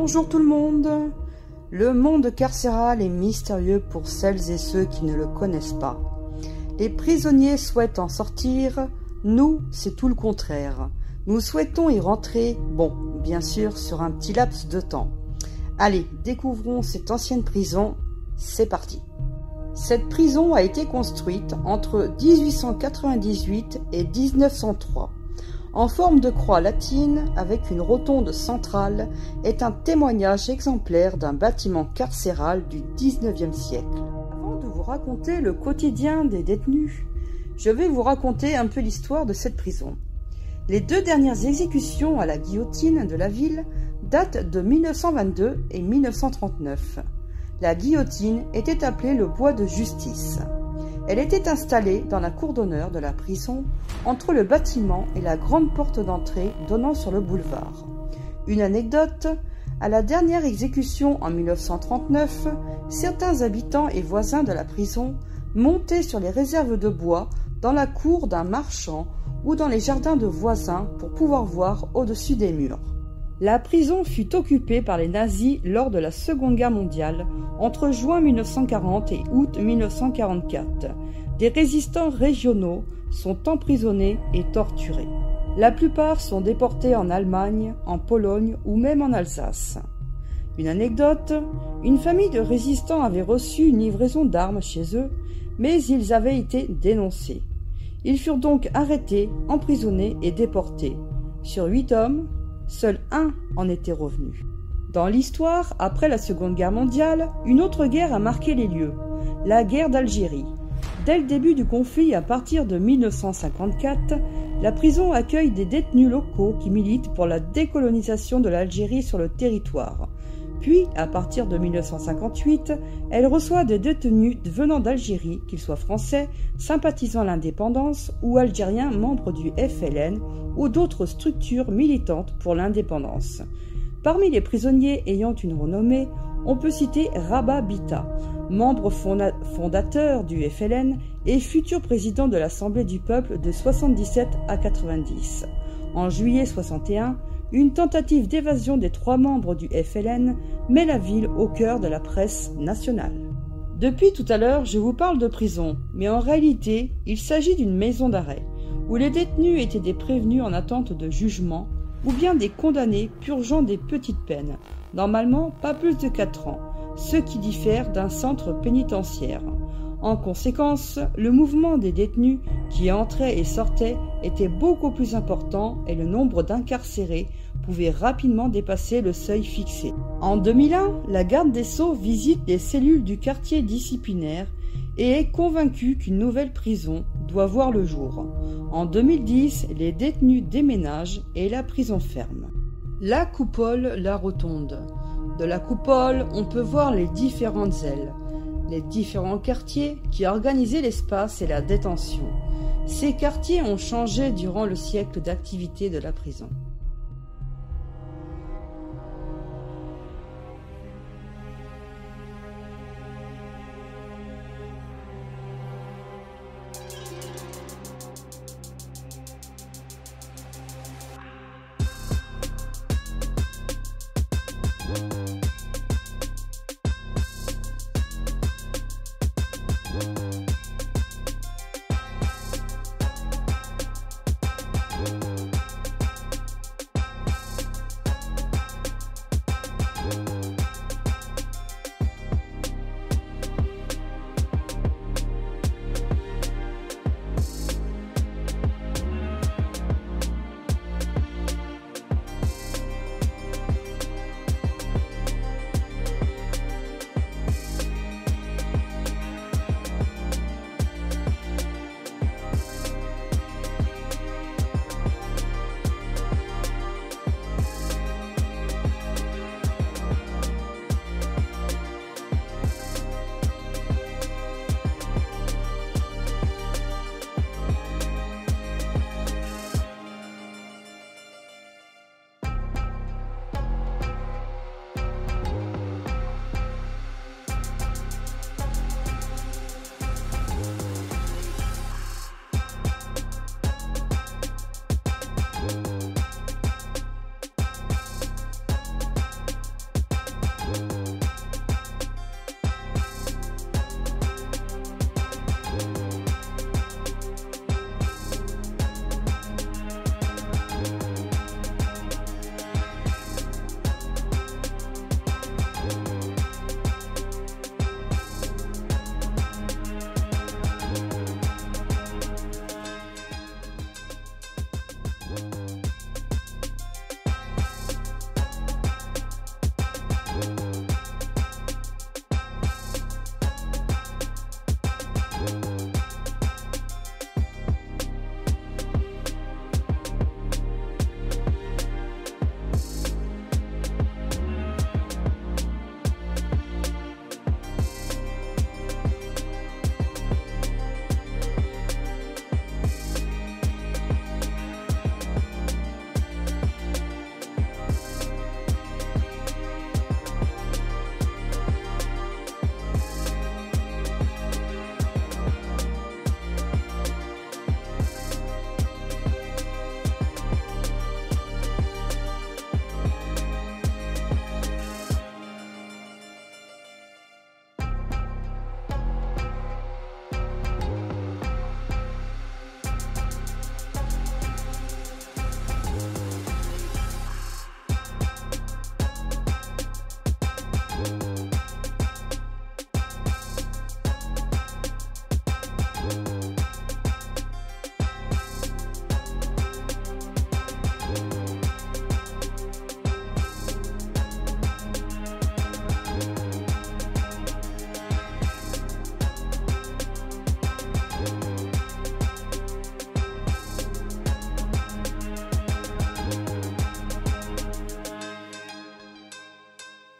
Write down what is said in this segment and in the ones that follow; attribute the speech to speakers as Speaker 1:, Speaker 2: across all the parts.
Speaker 1: Bonjour tout le monde. Le monde carcéral est mystérieux pour celles et ceux qui ne le connaissent pas. Les prisonniers souhaitent en sortir, nous, c'est tout le contraire. Nous souhaitons y rentrer, bon, bien sûr, sur un petit laps de temps. Allez, découvrons cette ancienne prison, c'est parti. Cette prison a été construite entre 1898 et 1903. En forme de croix latine, avec une rotonde centrale, est un témoignage exemplaire d'un bâtiment carcéral du XIXe siècle. Avant de vous raconter le quotidien des détenus, je vais vous raconter un peu l'histoire de cette prison. Les deux dernières exécutions à la guillotine de la ville datent de 1922 et 1939. La guillotine était appelée le bois de justice. Elle était installée dans la cour d'honneur de la prison, entre le bâtiment et la grande porte d'entrée donnant sur le boulevard. Une anecdote, à la dernière exécution en 1939, certains habitants et voisins de la prison montaient sur les réserves de bois dans la cour d'un marchand ou dans les jardins de voisins pour pouvoir voir au-dessus des murs. La prison fut occupée par les nazis lors de la Seconde Guerre mondiale, entre juin 1940 et août 1944. Des résistants régionaux sont emprisonnés et torturés. La plupart sont déportés en Allemagne, en Pologne ou même en Alsace. Une anecdote, une famille de résistants avait reçu une livraison d'armes chez eux, mais ils avaient été dénoncés. Ils furent donc arrêtés, emprisonnés et déportés. Sur 8 hommes, seul un en était revenu. Dans l'histoire, après la Seconde Guerre mondiale, une autre guerre a marqué les lieux, la guerre d'Algérie. Dès le début du conflit, à partir de 1954, la prison accueille des détenus locaux qui militent pour la décolonisation de l'Algérie sur le territoire. Puis, à partir de 1958, elle reçoit des détenus venant d'Algérie, qu'ils soient français, sympathisant l'indépendance ou algériens membres du FLN ou d'autres structures militantes pour l'indépendance. Parmi les prisonniers ayant une renommée, on peut citer Rabah Bita, membre fondateur du FLN et futur président de l'Assemblée du peuple de 77 à 90. En juillet 61, une tentative d'évasion des 3 membres du FLN met la ville au cœur de la presse nationale. Depuis tout à l'heure, je vous parle de prison, mais en réalité, il s'agit d'une maison d'arrêt, où les détenus étaient des prévenus en attente de jugement, ou bien des condamnés purgeant des petites peines, normalement pas plus de 4 ans, ce qui diffère d'un centre pénitentiaire. En conséquence, le mouvement des détenus qui entraient et sortaient était beaucoup plus important et le nombre d'incarcérés pouvait rapidement dépasser le seuil fixé. En 2001, la garde des Sceaux visite les cellules du quartier disciplinaire et est convaincue qu'une nouvelle prison doit voir le jour. En 2010, les détenus déménagent et la prison ferme. La coupole, la rotonde. De la coupole, on peut voir les différentes ailes, les différents quartiers qui organisaient l'espace et la détention. Ces quartiers ont changé durant le siècle d'activité de la prison.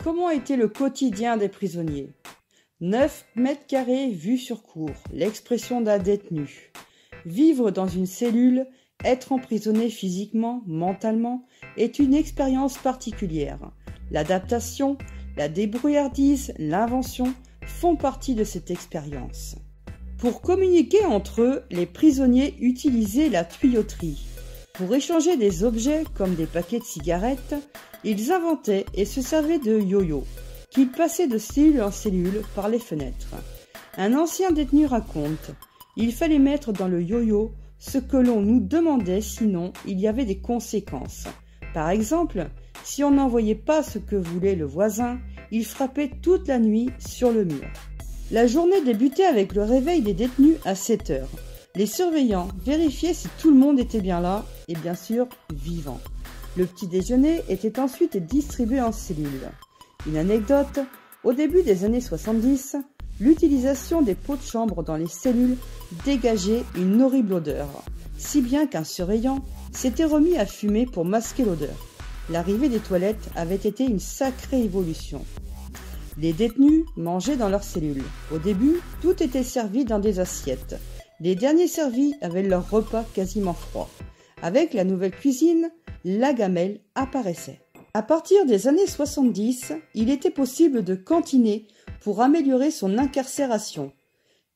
Speaker 1: Comment était le quotidien des prisonniers? 9 mètres carrés vus sur cour, l'expression d'un détenu. Vivre dans une cellule, être emprisonné physiquement, mentalement, est une expérience particulière. L'adaptation, la débrouillardise, l'invention font partie de cette expérience. Pour communiquer entre eux, les prisonniers utilisaient la tuyauterie. Pour échanger des objets comme des paquets de cigarettes, ils inventaient et se servaient de yo-yo, qu'ils passaient de cellule en cellule par les fenêtres. Un ancien détenu raconte « Il fallait mettre dans le yo-yo ce que l'on nous demandait, sinon il y avait des conséquences. Par exemple, si on n'envoyait pas ce que voulait le voisin, il frappait toute la nuit sur le mur. » La journée débutait avec le réveil des détenus à 7 heures. Les surveillants vérifiaient si tout le monde était bien là et bien sûr vivant. Le petit déjeuner était ensuite distribué en cellules. Une anecdote, au début des années 70, l'utilisation des pots de chambre dans les cellules dégageait une horrible odeur, si bien qu'un surveillant s'était remis à fumer pour masquer l'odeur. L'arrivée des toilettes avait été une sacrée évolution. Les détenus mangeaient dans leurs cellules. Au début, tout était servi dans des assiettes. Les derniers servis avaient leur repas quasiment froid. Avec la nouvelle cuisine, la gamelle apparaissait. À partir des années 70, il était possible de cantiner pour améliorer son incarcération.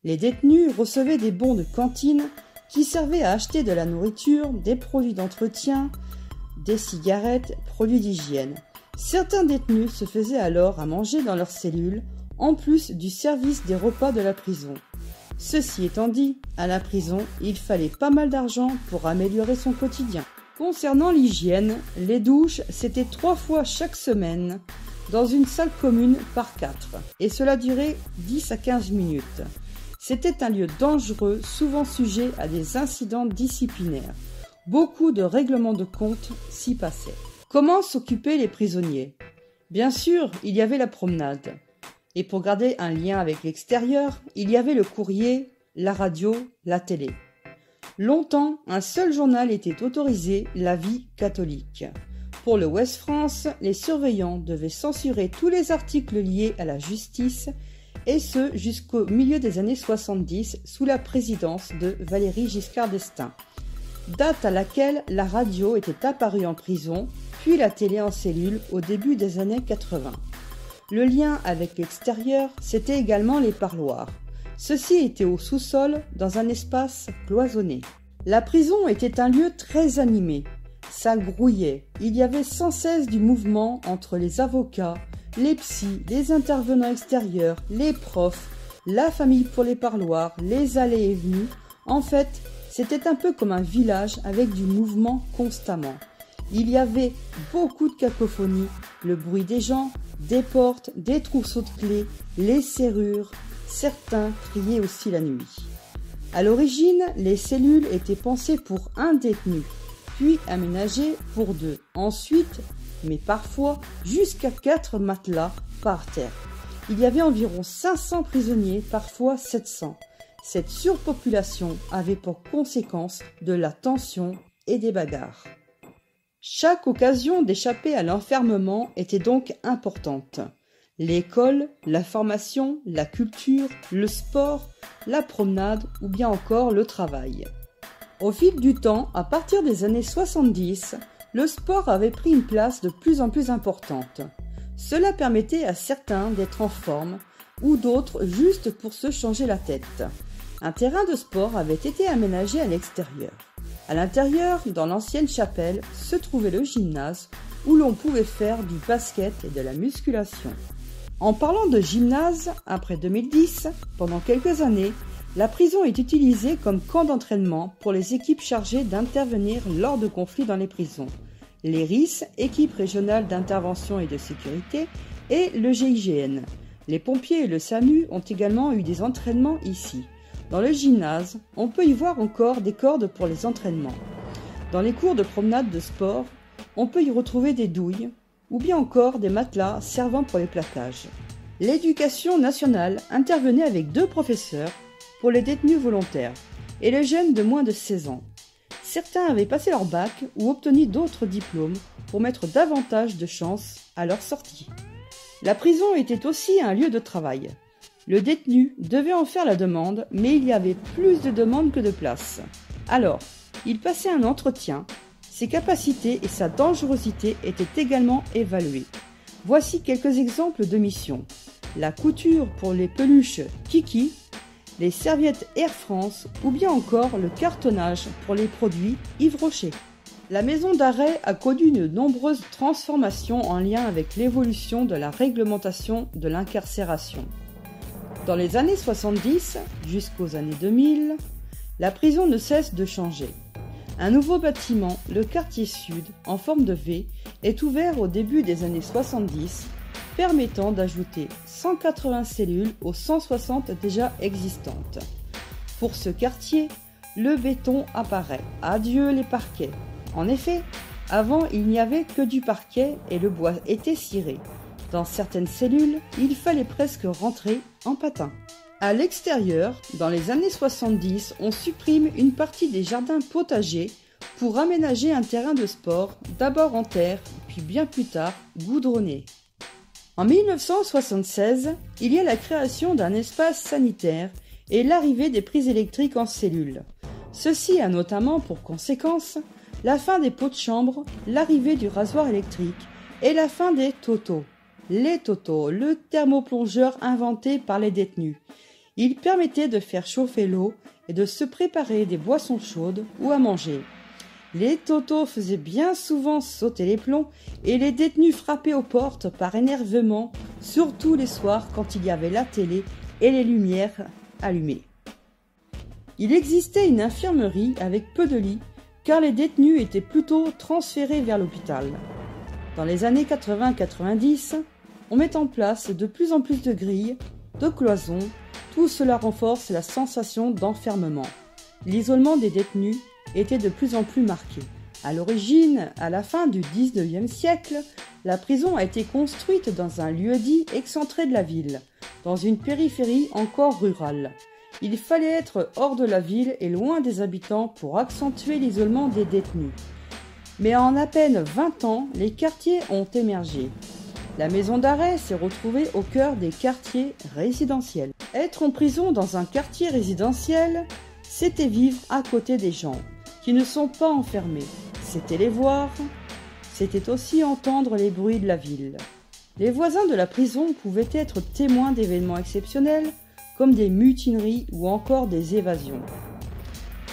Speaker 1: Les détenus recevaient des bons de cantine qui servaient à acheter de la nourriture, des produits d'entretien, des cigarettes, produits d'hygiène. Certains détenus se faisaient alors à manger dans leurs cellules, en plus du service des repas de la prison. Ceci étant dit, à la prison, il fallait pas mal d'argent pour améliorer son quotidien. Concernant l'hygiène, les douches, c'était 3 fois chaque semaine, dans une salle commune par 4, et cela durait 10 à 15 minutes. C'était un lieu dangereux, souvent sujet à des incidents disciplinaires. Beaucoup de règlements de compte s'y passaient. Comment s'occuper les prisonniers? Bien sûr, il y avait la promenade. Et pour garder un lien avec l'extérieur, il y avait le courrier, la radio, la télé. Longtemps, un seul journal était autorisé, La Vie catholique. Pour le Ouest France, les surveillants devaient censurer tous les articles liés à la justice, et ce jusqu'au milieu des années 70, sous la présidence de Valéry Giscard d'Estaing, date à laquelle la radio était apparue en prison, puis la télé en cellule au début des années 80. Le lien avec l'extérieur, c'était également les parloirs. Ceux-ci étaient au sous-sol, dans un espace cloisonné. La prison était un lieu très animé. Ça grouillait. Il y avait sans cesse du mouvement entre les avocats, les psys, les intervenants extérieurs, les profs, la famille pour les parloirs, les allées et venues. En fait, c'était un peu comme un village avec du mouvement constamment. Il y avait beaucoup de cacophonie, le bruit des gens, des portes, des trousseaux de clés, les serrures. Certains criaient aussi la nuit. À l'origine, les cellules étaient pensées pour un détenu, puis aménagées pour 2. Ensuite, mais parfois, jusqu'à 4 matelas par terre. Il y avait environ 500 prisonniers, parfois 700. Cette surpopulation avait pour conséquence de la tension et des bagarres. Chaque occasion d'échapper à l'enfermement était donc importante. L'école, la formation, la culture, le sport, la promenade ou bien encore le travail. Au fil du temps, à partir des années 70, le sport avait pris une place de plus en plus importante. Cela permettait à certains d'être en forme ou d'autres juste pour se changer la tête. Un terrain de sport avait été aménagé à l'extérieur. À l'intérieur, dans l'ancienne chapelle, se trouvait le gymnase où l'on pouvait faire du basket et de la musculation. En parlant de gymnase, après 2010, pendant quelques années, la prison est utilisée comme camp d'entraînement pour les équipes chargées d'intervenir lors de conflits dans les prisons. Les RIS, équipes régionales d'intervention et de sécurité, et le GIGN. Les pompiers et le SAMU ont également eu des entraînements ici. Dans le gymnase, on peut y voir encore des cordes pour les entraînements. Dans les cours de promenade de sport, on peut y retrouver des douilles ou bien encore des matelas servant pour les plaquages. L'éducation nationale intervenait avec 2 professeurs pour les détenus volontaires et les jeunes de moins de 16 ans. Certains avaient passé leur bac ou obtenu d'autres diplômes pour mettre davantage de chance à leur sortie. La prison était aussi un lieu de travail. Le détenu devait en faire la demande, mais il y avait plus de demandes que de places. Alors, il passait un entretien. Ses capacités et sa dangerosité étaient également évaluées. Voici quelques exemples de missions. La couture pour les peluches Kiki, les serviettes Air France ou bien encore le cartonnage pour les produits Yves Rocher. La maison d'arrêt a connu de nombreuses transformations en lien avec l'évolution de la réglementation de l'incarcération. Dans les années 70 jusqu'aux années 2000, la prison ne cesse de changer. Un nouveau bâtiment, le quartier sud, en forme de V, est ouvert au début des années 70, permettant d'ajouter 180 cellules aux 160 déjà existantes. Pour ce quartier, le béton apparaît. Adieu les parquets. En effet, avant il n'y avait que du parquet et le bois était ciré. Dans certaines cellules, il fallait presque rentrer en patin. À l'extérieur, dans les années 70, on supprime une partie des jardins potagers pour aménager un terrain de sport, d'abord en terre, puis bien plus tard goudronné. En 1976, il y a la création d'un espace sanitaire et l'arrivée des prises électriques en cellules. Ceci a notamment pour conséquence la fin des pots de chambre, l'arrivée du rasoir électrique et la fin des totos. Les totos, le thermoplongeur inventé par les détenus. Il permettait de faire chauffer l'eau et de se préparer des boissons chaudes ou à manger. Les totos faisaient bien souvent sauter les plombs et les détenus frappaient aux portes par énervement, surtout les soirs quand il y avait la télé et les lumières allumées. Il existait une infirmerie avec peu de lits car les détenus étaient plutôt transférés vers l'hôpital. Dans les années 80-90, on met en place de plus en plus de grilles, de cloisons, tout cela renforce la sensation d'enfermement. L'isolement des détenus était de plus en plus marqué. À l'origine, à la fin du XIXe siècle, la prison a été construite dans un lieu-dit excentré de la ville, dans une périphérie encore rurale. Il fallait être hors de la ville et loin des habitants pour accentuer l'isolement des détenus. Mais en à peine 20 ans, les quartiers ont émergé. La maison d'arrêt s'est retrouvée au cœur des quartiers résidentiels. Être en prison dans un quartier résidentiel, c'était vivre à côté des gens qui ne sont pas enfermés. C'était les voir, c'était aussi entendre les bruits de la ville. Les voisins de la prison pouvaient être témoins d'événements exceptionnels comme des mutineries ou encore des évasions.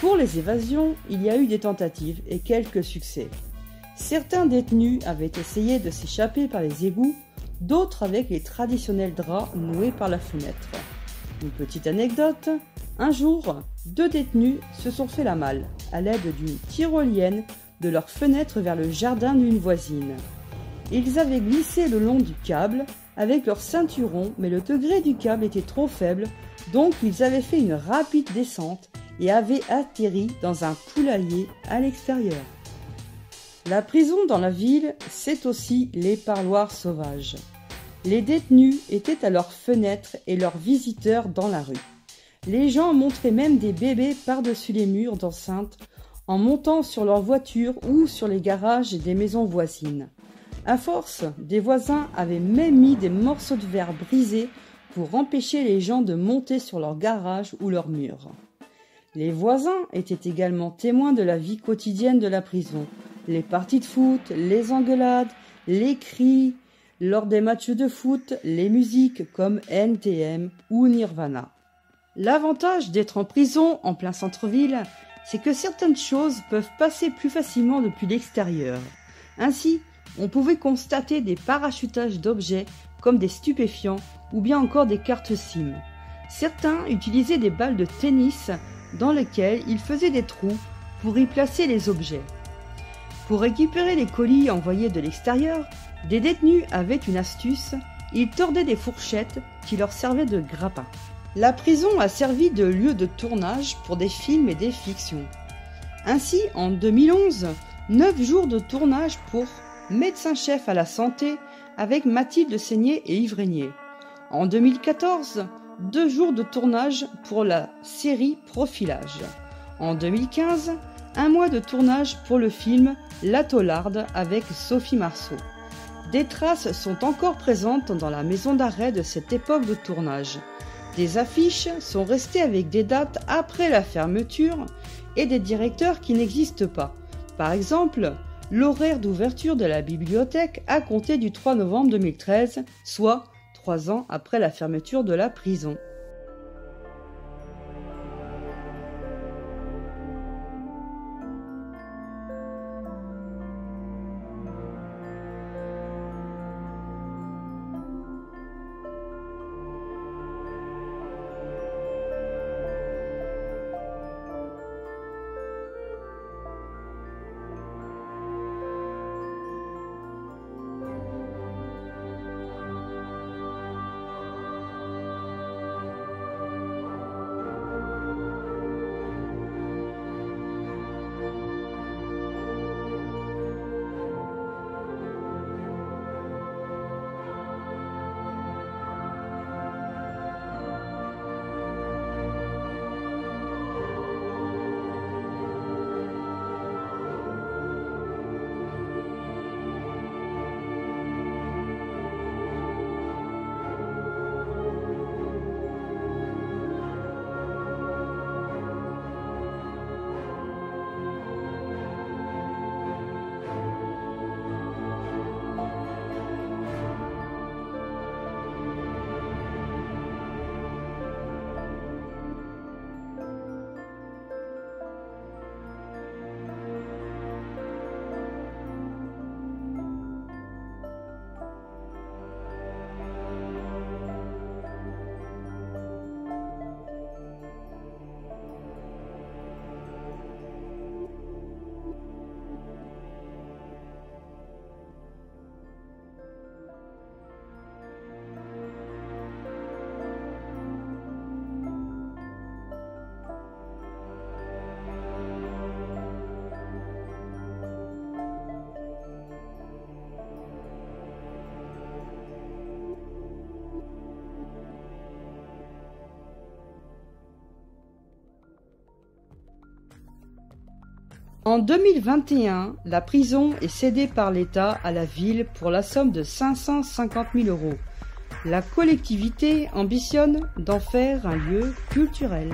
Speaker 1: Pour les évasions, il y a eu des tentatives et quelques succès. Certains détenus avaient essayé de s'échapper par les égouts, d'autres avec les traditionnels draps noués par la fenêtre. Une petite anecdote, un jour, 2 détenus se sont fait la malle à l'aide d'une tyrolienne de leur fenêtre vers le jardin d'une voisine. Ils avaient glissé le long du câble avec leur ceinturon, mais le degré du câble était trop faible, donc ils avaient fait une rapide descente et avaient atterri dans un poulailler à l'extérieur. La prison dans la ville, c'est aussi les parloirs sauvages. Les détenus étaient à leurs fenêtres et leurs visiteurs dans la rue. Les gens montraient même des bébés par-dessus les murs d'enceinte en montant sur leur voiture ou sur les garages des maisons voisines. À force, des voisins avaient même mis des morceaux de verre brisés pour empêcher les gens de monter sur leur garage ou leurs murs. Les voisins étaient également témoins de la vie quotidienne de la prison. Les parties de foot, les engueulades, les cris, lors des matchs de foot, les musiques comme NTM ou Nirvana. L'avantage d'être en prison en plein centre-ville, c'est que certaines choses peuvent passer plus facilement depuis l'extérieur. Ainsi, on pouvait constater des parachutages d'objets comme des stupéfiants ou bien encore des cartes SIM. Certains utilisaient des balles de tennis dans lesquelles ils faisaient des trous pour y placer les objets. Pour récupérer les colis envoyés de l'extérieur, des détenus avaient une astuce, ils tordaient des fourchettes qui leur servaient de grappin. La prison a servi de lieu de tournage pour des films et des fictions. Ainsi, en 2011, 9 jours de tournage pour Médecin-chef à la santé avec Mathilde Seigné et Yves Régnier. En 2014, 2 jours de tournage pour la série Profilage. En 2015, 1 mois de tournage pour le film La Taularde avec Sophie Marceau. Des traces sont encore présentes dans la maison d'arrêt de cette époque de tournage. Des affiches sont restées avec des dates après la fermeture et des directeurs qui n'existent pas. Par exemple, l'horaire d'ouverture de la bibliothèque a compté du 3 novembre 2013, soit 3 ans après la fermeture de la prison. En 2021, la prison est cédée par l'État à la ville pour la somme de 550 000 €. La collectivité ambitionne d'en faire un lieu culturel.